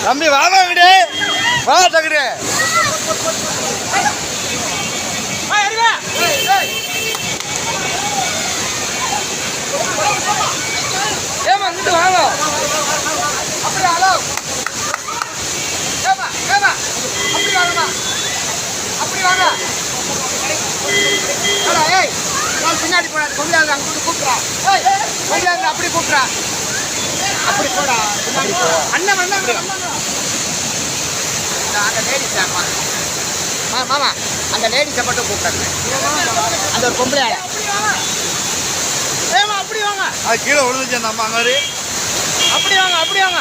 தம்பி வாங்க விடு வா தகுடு ஏமா இங்கிட்டு வாங்க அப்படி ஹலோ ஏமா ஏமா அப்படி வாங்கம்மா அப்படி வாங்க ஏய் நான் பின்னாடி போடாது கொண்டாந்து அங்கிட்டு கூப்பிட்றா ஏய் கொண்டாந்து அப்படி கூப்பிட்றா அப்படி போடா அண்ணன் அண்ணன் அந்த லேடிஸ் மாமா அந்த லேடிஸை மட்டும் கூப்பிட்றாங்க அந்த ஒரு பொம்பளை ஏமா அப்படி வாங்க அது கீழே விழுந்துச்சு அந்த அம்மா அங்கே அப்படி வாங்க